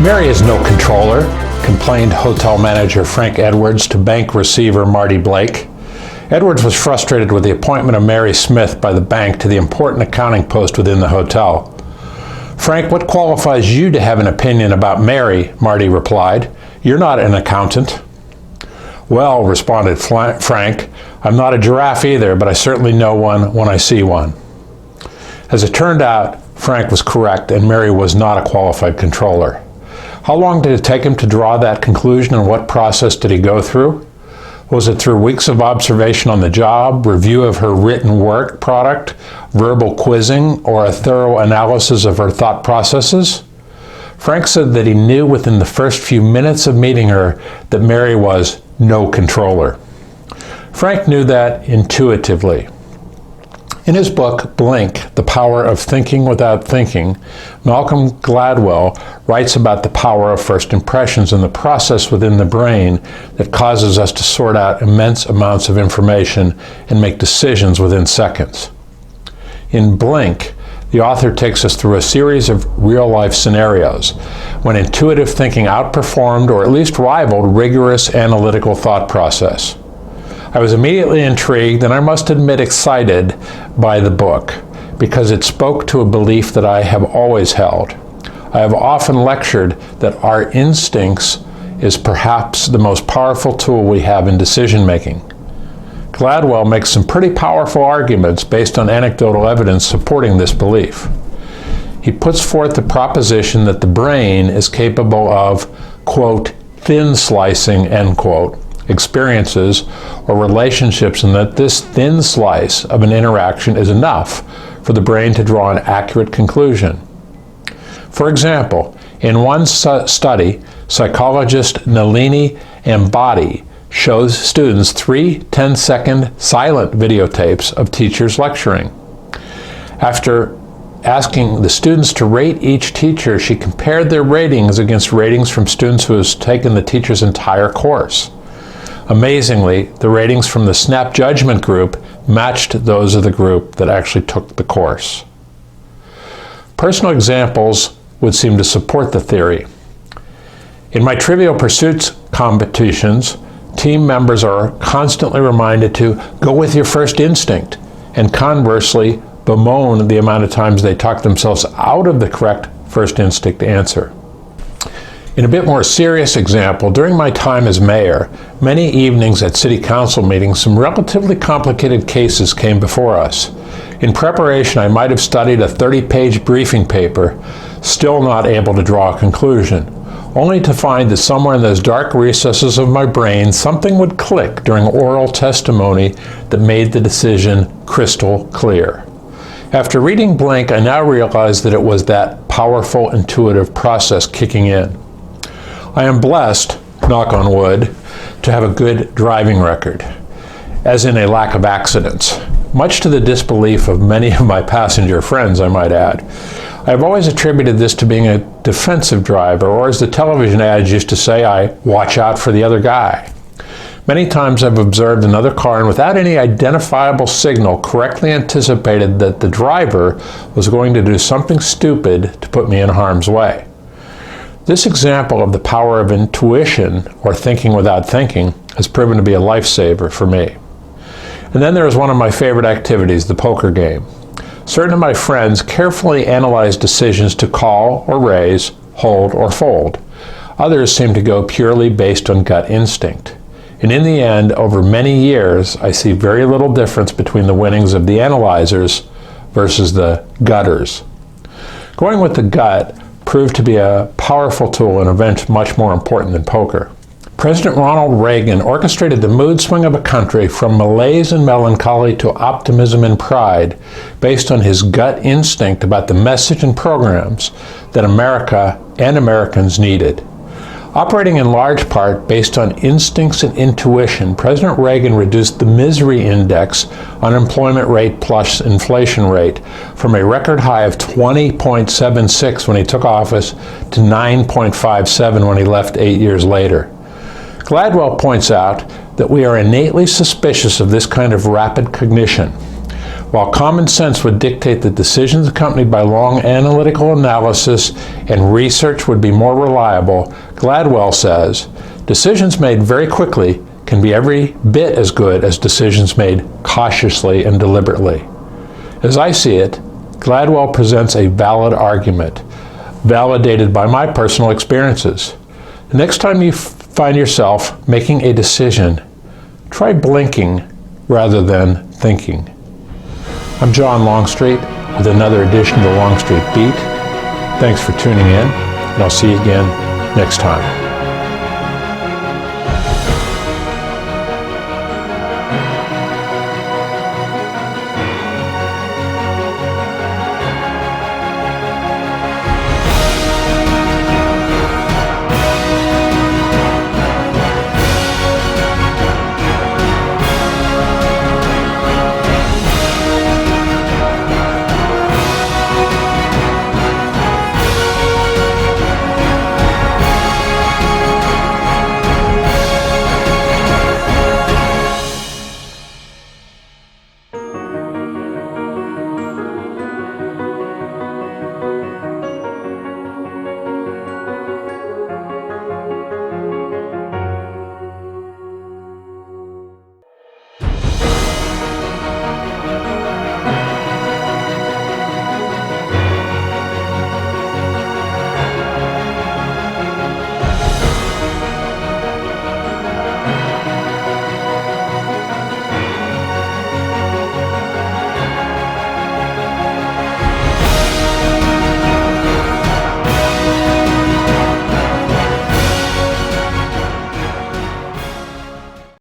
Mary is no controller, complained hotel manager Frank Edwards to bank receiver Marty Blake. Edwards was frustrated with the appointment of Mary Smith by the bank to the important accounting post within the hotel. "Frank, what qualifies you to have an opinion about Mary?" Marty replied. "You're not an accountant." "Well," responded Frank, "I'm not a giraffe either, but I certainly know one when I see one." As it turned out, Frank was correct, and Mary was not a qualified controller. How long did it take him to draw that conclusion, and what process did he go through? Was it through weeks of observation on the job, review of her written work product, verbal quizzing, or a thorough analysis of her thought processes? Frank said that he knew within the first few minutes of meeting her that Mary was no controller. Frank knew that intuitively. In his book, Blink, The Power of Thinking Without Thinking, Malcolm Gladwell writes about the power of first impressions and the process within the brain that causes us to sort out immense amounts of information and make decisions within seconds. In Blink, the author takes us through a series of real-life scenarios when intuitive thinking outperformed or at least rivaled rigorous analytical thought process. I was immediately intrigued, and I must admit excited, by the book, because it spoke to a belief that I have always held. I have often lectured that our instincts is perhaps the most powerful tool we have in decision making. Gladwell makes some pretty powerful arguments based on anecdotal evidence supporting this belief. He puts forth the proposition that the brain is capable of, quote, thin slicing, end quote, experiences or relationships, and that this thin slice of an interaction is enough for the brain to draw an accurate conclusion. For example, in one study, psychologist Nalini Ambati shows students 3 10-second silent videotapes of teachers lecturing. After asking the students to rate each teacher, she compared their ratings against ratings from students who have taken the teacher's entire course. Amazingly, the ratings from the snap judgment group matched those of the group that actually took the course. Personal examples would seem to support the theory. In my Trivial Pursuits competitions, team members are constantly reminded to go with your first instinct, and conversely bemoan the amount of times they talk themselves out of the correct first instinct answer. In a bit more serious example, during my time as mayor, many evenings at city council meetings, some relatively complicated cases came before us. In preparation, I might have studied a 30-page briefing paper, still not able to draw a conclusion, only to find that somewhere in those dark recesses of my brain, something would click during oral testimony that made the decision crystal clear. After reading Blink, I now realize that it was that powerful intuitive process kicking in. I am blessed, knock on wood, to have a good driving record, as in a lack of accidents, much to the disbelief of many of my passenger friends, I might add. I have always attributed this to being a defensive driver, or as the television ads used to say, I watch out for the other guy. Many times I've observed another car and without any identifiable signal correctly anticipated that the driver was going to do something stupid to put me in harm's way. This example of the power of intuition, or thinking without thinking, has proven to be a lifesaver for me. And then there is one of my favorite activities, the poker game. Certain of my friends carefully analyze decisions to call or raise, hold or fold. Others seem to go purely based on gut instinct. And in the end, over many years, I see very little difference between the winnings of the analyzers versus the gutters. Going with the gut proved to be a powerful tool in events much more important than poker. President Ronald Reagan orchestrated the mood swing of a country from malaise and melancholy to optimism and pride based on his gut instinct about the message and programs that America and Americans needed. Operating in large part based on instincts and intuition, President Reagan reduced the misery index, unemployment rate plus inflation rate, from a record high of 20.76 when he took office to 9.57 when he left 8 years later. Gladwell points out that we are innately suspicious of this kind of rapid cognition. While common sense would dictate that decisions accompanied by long analytical analysis and research would be more reliable, Gladwell says, decisions made very quickly can be every bit as good as decisions made cautiously and deliberately. As I see it, Gladwell presents a valid argument, validated by my personal experiences. The next time you find yourself making a decision, try blinking rather than thinking. I'm John Longstreet with another edition of the Longstreet Beat. Thanks for tuning in, and I'll see you again next time.